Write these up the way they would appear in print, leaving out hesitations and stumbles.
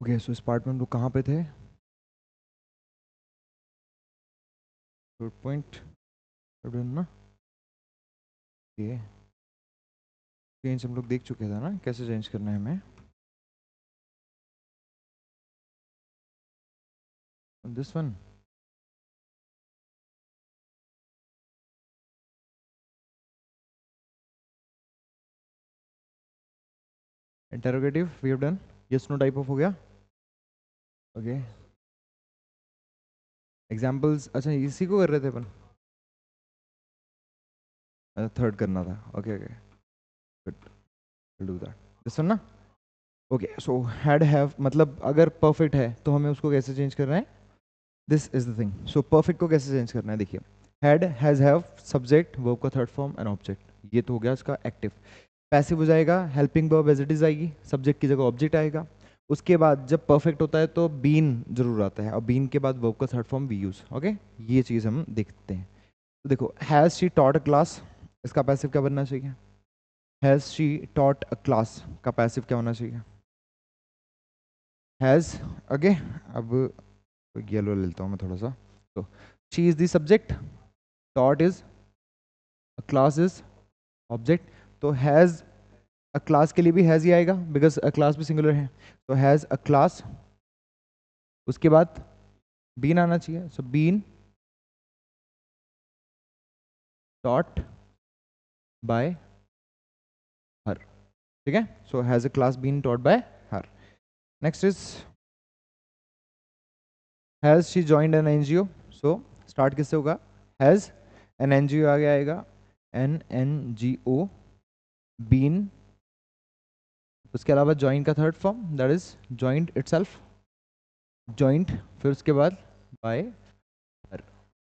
Okay so इस part में हम लोग कहाँ पे थे? गुड पॉइंट ना। ये चेंज हम लोग देख चुके थे ना, कैसे चेंज करना है हमें। This one interrogative we have done, yes no type of हो गया। ओके एग्जांपल्स, अच्छा इसी को कर रहे थे अपन, थर्ड करना था। Okay okay good, will do that. This one ना। ओके सो हैड हैव मतलब अगर परफेक्ट है तो हमें उसको कैसे चेंज करना है? This is the thing. So perfect को कैसे चेंज करना है, देखिए had has have subject verb का थर्ड फॉर्म एंड ऑब्जेक्ट, ये तो हो गया इसका एक्टिव। पैसिव हो जाएगा, helping verb as it is आएगी, सब्जेक्ट की जगह ऑब्जेक्ट आएगा। उसके बाद जब परफेक्ट होता है तो बीन जरूर आता है, और बीन के बाद वर्ब का third form we use. Okay ये चीज हम देखते हैं। तो देखो has she taught a class, इसका पैसिव क्या बनना चाहिए? Has she taught a class का पैसिव क्या होना चाहिए? हैज। ओके अब येलो ले लेता हूँ मैं थोड़ा सा। तो she is the subject, taught is, class is object. तो हैज अ क्लास के लिए भी हैज ही आएगा बिकॉज अ क्लास भी सिंगुलर है। तो हैज अ क्लास, उसके बाद बीन आना चाहिए। So been taught by her, ठीक है। So has a class been taught by her. Next is has she joined an NGO. So start किससे होगा? हैज एन एनजीओ आगे आएगा, an N G O been, उसके अलावा ज्वाइन का third form that is joint itself, joint, फिर उसके बाद by her.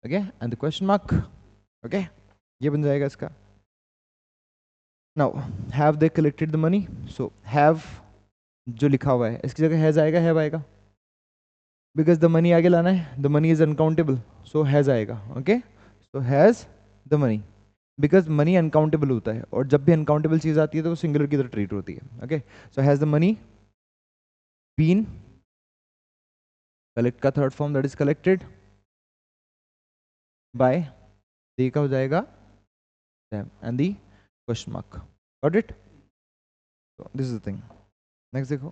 Okay and the question mark. Okay ये बन जाएगा इसका। Now have they collected the money. So have जो लिखा हुआ है इसकी जगह हैज आएगा, हैव आएगा, बिकॉज द मनी आगे लाना है, the money is uncountable, so has आएगा। Okay so has the money, because money uncountable होता है, और जब भी अनकाउंटेबल चीज आती है तो वो सिंगुलर की तरह ट्रीट होती है। Okay so has the money been, collect का third form that is collected by, they का हो जाएगा and the question mark. Got it? This is the thing. Next देखो,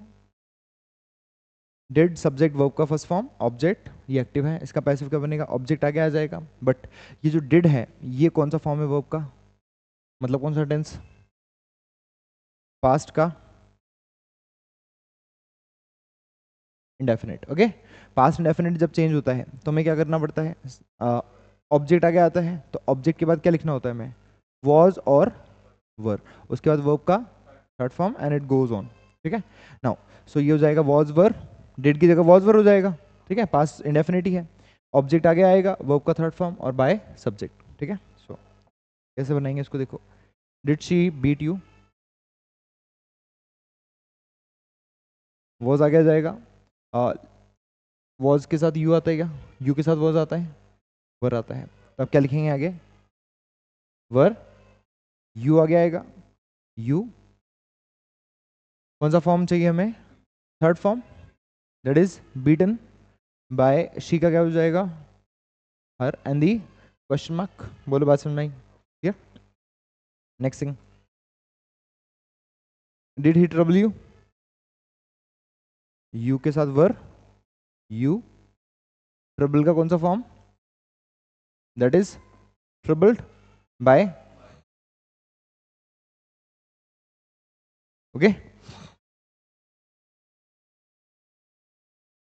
डिड सब्जेक्ट वर्ब का फर्स्ट फॉर्म ऑब्जेक्ट, ये active है, इसका passive क्या बनेगा? ऑब्जेक्ट आगे आ जाएगा। बट ये जो डिड है ये कौन सा फॉर्म है वर्ब का, मतलब कौन सा टेंस? पास्ट का इंडेफिनिट। ओके पास्ट इंडेफिनिट जब चेंज होता है तो हमें क्या करना पड़ता है? ऑब्जेक्ट आगे आता है तो ऑब्जेक्ट के बाद क्या लिखना होता है हमें? वॉज और वर, उसके बाद वर्ब का third form and it goes on. ठीक है नाउ सो ये हो जाएगा वॉज वर, डिड की जगह वॉज वर हो जाएगा। ठीक है पास्ट इंडेफिनिट ही है, ऑब्जेक्ट आगे आएगा, वर्ब का थर्ड फॉर्म और बाय सब्जेक्ट। ठीक है सो कैसे बनाएंगे इसको, देखो did she beat you, was आगे आ जाएगा, वॉज के साथ यू आता है क्या? यू के साथ वॉज आता है, वर आता है, तो अब क्या लिखेंगे आगे? वर, यू आगे आएगा, यू, कौन सा फॉर्म चाहिए हमें? Third form that is beaten by, she का क्या हो जाएगा? Her and the question mark. बोलो बात समझ में आई? ठीक है next thing, did he trouble you, you के साथ वर, यू, ट्रबल का कौन सा form? That is troubled by, okay.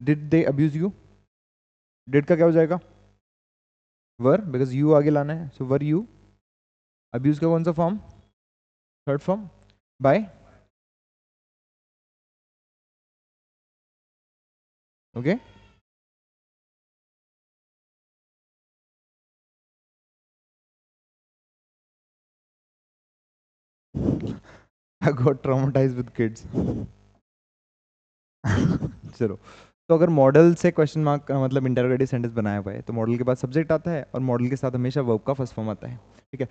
Did they abuse you, did का क्या हो जाएगा? वर, बिकॉज यू आगे लाना है, सो वर यू, अब्यूज का कौन सा फॉर्म? Third form by, okay I got traumatized with kids. चलो तो अगर मॉडल से क्वेश्चन मार्क मतलब इंटरोगेटिव सेंटेंस बनाया हुआ है तो मॉडल के बाद सब्जेक्ट आता है और मॉडल के साथ हमेशा वर्ब का फर्स्ट फॉर्म आता है। ठीक है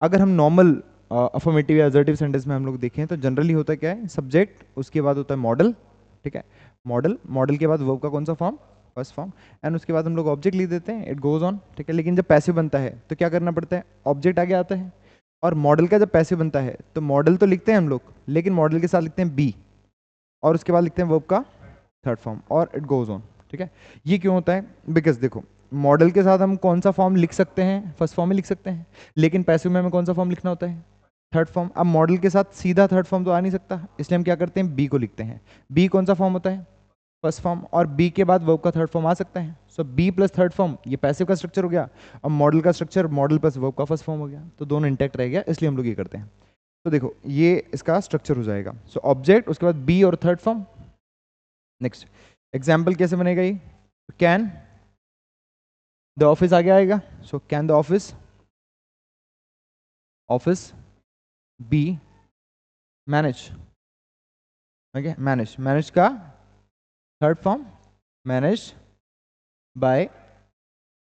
अगर हम नॉर्मल अफर्मेटिव या असर्टिव सेंटेंस में हम लोग देखें तो जनरली होता क्या है? सब्जेक्ट, उसके बाद होता है मॉडल, ठीक है। मॉडल, मॉडल के बाद वर्ब का कौन सा फॉर्म, फर्स्ट फॉर्म, एंड उसके बाद हम लोग ऑब्जेक्ट लिख देते हैं, इट गोज ऑन, ठीक है। लेकिन जब पैसिव बनता है तो क्या करना पड़ता है, ऑब्जेक्ट आगे आता है। और मॉडल का जब पैसिव बनता है तो मॉडल तो लिखते हैं हम लोग, लेकिन मॉडल के साथ लिखते हैं बी, और उसके बाद लिखते हैं वर्ब का थर्ड फॉर्म, और इट गोज ऑन, ठीक है। ये क्यों होता है, बिकॉज देखो मॉडल के साथ हम कौन सा फॉर्म लिख सकते हैं, फर्स्ट फॉर्म में लिख सकते हैं, लेकिन पैसिव में हमें कौन सा फॉर्म लिखना होता है, थर्ड फॉर्म। अब मॉडल के साथ सीधा थर्ड फॉर्म तो आ नहीं सकता, इसलिए हम क्या करते हैं, बी को लिखते हैं। बी कौन सा फॉर्म होता है, फर्स्ट फॉर्म, और बी के बाद वर्ब का थर्ड फॉर्म आ सकता है। सो बी प्लस थर्ड फॉर्म, ये पैसिव का स्ट्रक्चर हो गया, और मॉडल का स्ट्रक्चर मॉडल प्लस वर्ब का फर्स्ट फॉर्म हो गया, तो दोनों इंटैक्ट रह गया, इसलिए हम लोग ये करते हैं। तो देखो ये इसका स्ट्रक्चर हो जाएगा। सो ऑब्जेक्ट, उसके बाद बी और थर्ड फॉर्म। नेक्स्ट एग्जाम्पल कैसे बनेगा ये, कैन द ऑफिस आगे आएगा। So can the office, office be manage, okay, manage, manage का third form manage by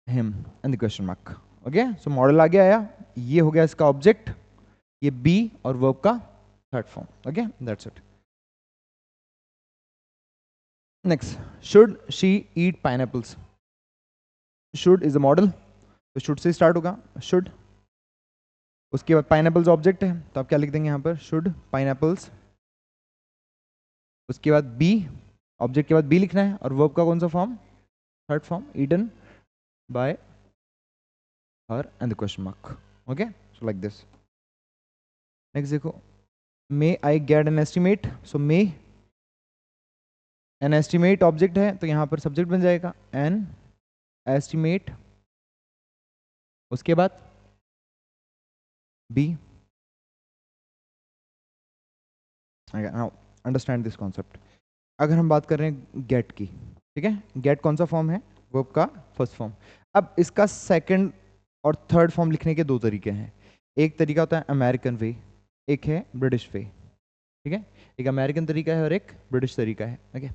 him and the question mark, okay. So modal आगे आया, ये हो गया इसका ऑब्जेक्ट, ये बी और वर्ब का third form, okay, that's it. Next, should she eat pineapples, should is a model, तो शुड से स्टार्ट होगा, शुड, उसके बाद पाइनएप्पल्स ऑब्जेक्ट है, तो आप क्या लिख देंगे यहाँ पर, शुड पाइनएप्पल्स, उसके बाद बी, ऑब्जेक्ट के बाद बी लिखना है, और वर्ब का कौन सा फॉर्म, third form, eaten by her and the question mark, okay. So like this. Next देखो, may I get an estimate, so may an estimate object है, तो यहाँ पर सब्जेक्ट बन जाएगा एन एस्टिमेट, उसके बाद be, now understand this concept. अगर हम बात कर रहे हैं गेट की, ठीक है, गेट कौन सा फॉर्म है, वर्ब का फर्स्ट फॉर्म। अब इसका सेकंड और थर्ड फॉर्म लिखने के दो तरीके हैं, एक तरीका होता है अमेरिकन वे, एक है ब्रिटिश वे, ठीक है। एक अमेरिकन तरीका है और एक ब्रिटिश तरीका है, okay.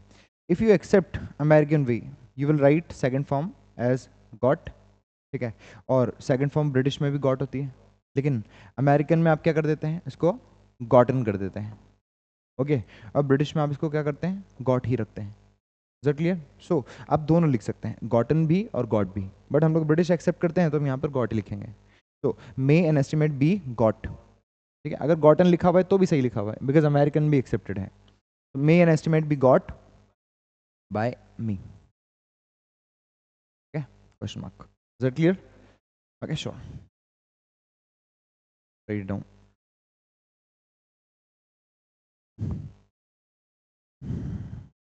If you accept American way, you will write second form as got, ठीक है, और सेकंड फॉर्म ब्रिटिश में भी गॉट होती है, लेकिन अमेरिकन में आप क्या कर देते हैं, इसको गॉटन कर देते हैं, ओके। और ब्रिटिश में आप इसको क्या करते हैं, गॉट ही रखते हैं। Is that clear? सो आप दोनों लिख सकते हैं, गॉटन भी और गॉट भी, बट हम लोग ब्रिटिश एक्सेप्ट करते हैं तो हम यहाँ पर गॉट लिखेंगे। तो may an estimate be got, ठीक है। अगर गॉटन लिखा हुआ है तो भी सही लिखा हुआ है, बिकॉज अमेरिकन भी एक्सेप्टेड है। तो may an estimate be got by me, okay, question mark. Is that clear? Okay, sure, write it down.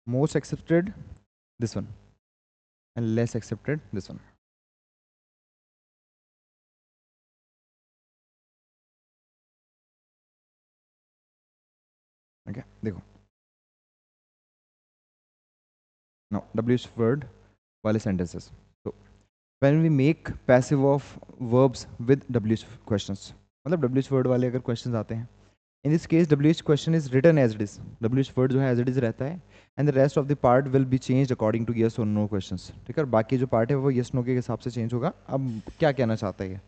Most accepted this one and less accepted this one. Okay, देखो now WH word वाले sentences. So when we make passive of verbs with WH questions, मतलब WH word वाले अगर questions आते हैं, in this case WH question is written as it is, WH word जो है as it is रहता है, and the rest of the part will be changed according to yes or no questions, ठीक है। और बाकी जो part है वो yes no के हिसाब से change होगा। अब क्या कहना चाहता है ये,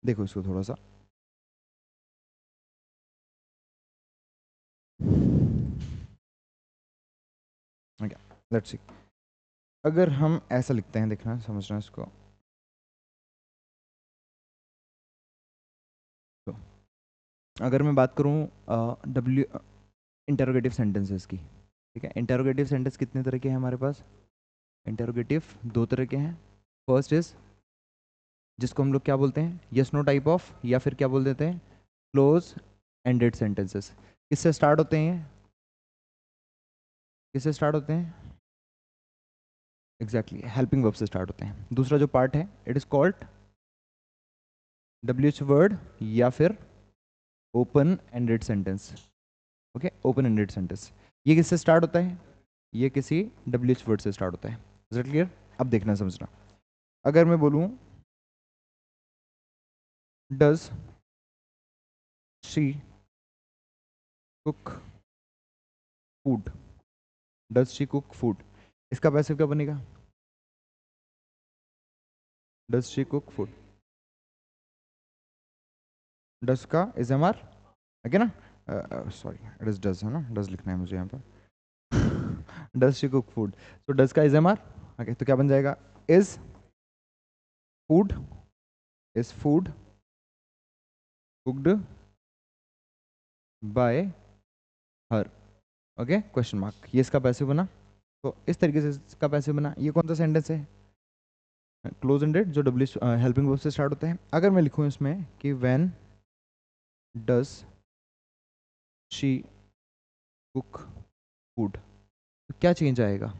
देखो इसको थोड़ा सा, okay, let's see। अगर हम ऐसा लिखते हैं, देखना समझना इसको, तो अगर मैं बात करूं डब्ल्यू इंटरोगेटिव सेंटेंसेस की, ठीक है। इंटरोगेटिव सेंटेंस कितने तरह के हैं हमारे पास, इंटरोगेटिव दो तरह के हैं। फर्स्ट इज जिसको हम लोग क्या बोलते हैं, यस नो टाइप ऑफ, या फिर क्या बोल देते हैं, क्लोज एंडेड सेंटेंसेस। किससे स्टार्ट होते हैं, किससे स्टार्ट होते हैं, एग्जैक्टली हेल्पिंग वर्ब से स्टार्ट होते हैं। दूसरा जो पार्ट है it is called W H word या फिर open ended sentence, okay, open ended sentence. ये किससे स्टार्ट होता है, ये किसी डब्ल्यू एच वर्ड से स्टार्ट होता है। Is it clear? अब देखना समझना, अगर मैं बोलूं does she cook food, does she cook food, इसका पैसिव क्या बनेगा, does she cook food, does का इज एम आर, है ना, सॉरी इट इज डज, है ना, डज लिखना है मुझे यहाँ पर डज शी कुक फूड, तो डज का इज एम आर, ओके, तो क्या बन जाएगा, is food, is food cooked bye her, okay, question mark, ये इसका पैसिव बना। तो इस तरीके से इसका पैसिव बना। ये कौन सा सेंटेंस है, क्लोज एंडेड, जो डब्ल्यू हेल्पिंग वर्ब से स्टार्ट होते हैं। अगर मैं लिखूं इसमें कि when does she cook food, तो क्या चेंज आएगा,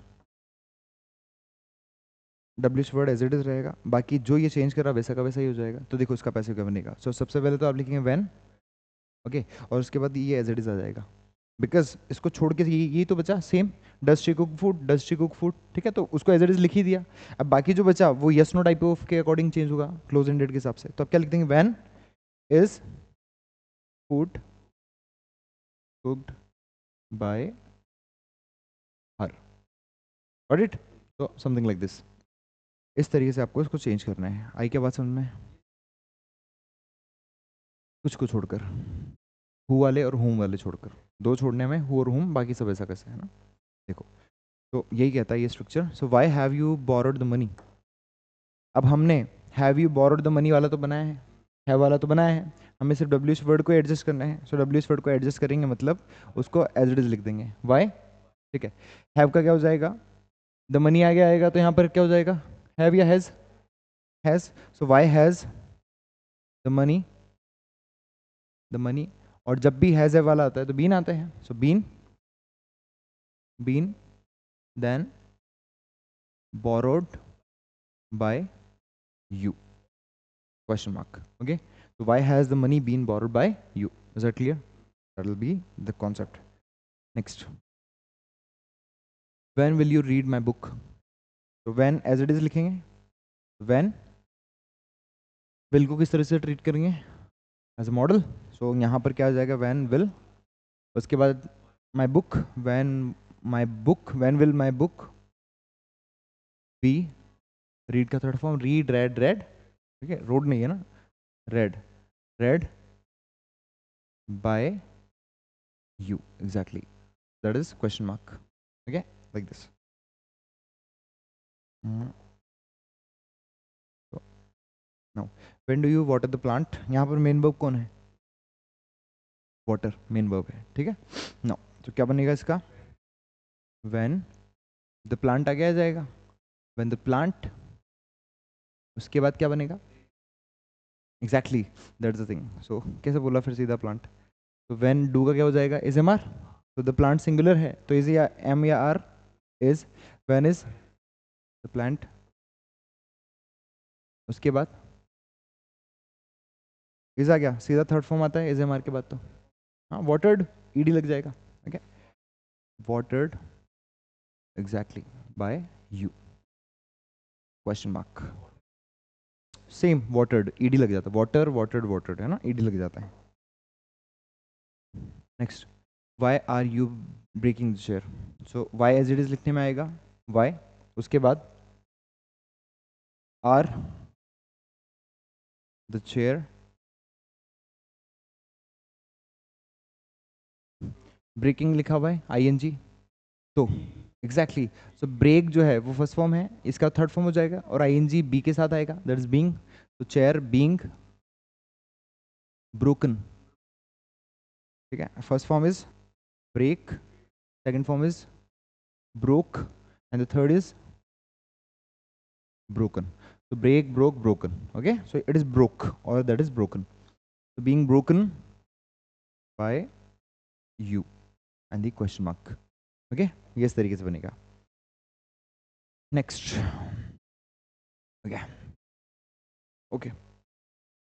डब्ल्यूच वर्ड एज इट इज रहेगा, बाकी जो ये चेंज करा वैसा का वैसा ही हो जाएगा। तो देखो इसका पैसिव क्या बनेगा, सो सबसे पहले तो आप लिखेंगे व्हेन, ओके, और उसके बाद ये एज इट इज आ जाएगा, बिकॉज इसको छोड़ के ये तो बचा same, does she cook food, does she cook food, ठीक है, तो उसको एज इट इज लिख ही दिया। अब बाकी जो बचा वो यस नो टाइप ऑफ के अकॉर्डिंग चेंज होगा क्लोज एंडेड के हिसाब से। तो आप क्या लिख देंगे, when is food cooked bye her, got it, तो समथिंग लाइक दिस, इस तरीके से आपको इसको चेंज करना है। आई क्या बात समझ में, कुछ को छोड़कर, हु वाले और होम वाले छोड़कर, दो छोड़ने में हु और होम, बाकी सब ऐसा कैसे है ना। देखो, तो यही कहता है ये structure. So why have you borrowed the money, अब हमने have you borrowed the money वाला तो बनाया है, हैव वाला तो बनाया है, हमें सिर्फ डब्ल्यू वर्ड को एडजस्ट करना है। सो डब्ल्यू वर्ड को एडजस्ट करेंगे, मतलब उसको एज इट इज लिख देंगे, वाई, ठीक है। हैव का क्या हो जाएगा, द मनी आगे आएगा, तो यहाँ पर क्या हो जाएगा, हैव या has, has, so why has the money, the money, और जब भी हैज है वाला आता है तो बीन आता है, so been, been then borrowed by you, question mark, okay, so why has the money been borrowed by you, is that clear, that will be the concept. Next, when will you read my book, so when as it is लिखेंगे, when will को किस तरह से treat करेंगे, as a model, so यहाँ पर क्या आ जाएगा, when will, उसके बाद my book, when my book, when will my book be, read का third form, read, read, read, ठीक है, रोड नहीं है ना, read, read by you, exactly, that is question mark, okay, like this. So now when do you water the plant, यहाँ पर main verb कौन है, वाटर मेन वर्ब है, ठीक है। now तो क्या बनेगा इसका, when the plant आगे आ जाएगा, when the plant, उसके बाद क्या बनेगा, exactly, that's the thing, so कैसे बोला फिर सीधा plant, तो when do का क्या हो जाएगा, is mr, तो the plant singular है तो is या m या r, is, when is the plant, उसके बाद इज आ गया, सीधा थर्ड फॉर्म आता है इज एम आर के बाद, तो हाँ वाटर्ड, ईडी लग जाएगा, okay, watered exactly by you, question mark, same watered, ED लग जाता है, वाटर वाटर्ड वाटर्ड है ना, ईडी लग जाता है। Next, why are you breaking the chair, so why as it is लिखने में आएगा, वाई, उसके बाद आर द चेयर ब्रेकिंग लिखा हुआ है आई एन जी, तो एग्जैक्टली, सो ब्रेक जो है वो फर्स्ट फॉर्म है, इसका थर्ड फॉर्म हो जाएगा और आई एन जी बी के साथ आएगा, दैट इज बीइंग, तो चेयर बीइंग ब्रोकन, ठीक है, first form is break, second form is broke, and the third is broken, so break, broke, broken, okay, so it is broke or that is broken, so being broken by you and the question mark, okay, ये इस तरीके से बनेगा। Next, okay, okay,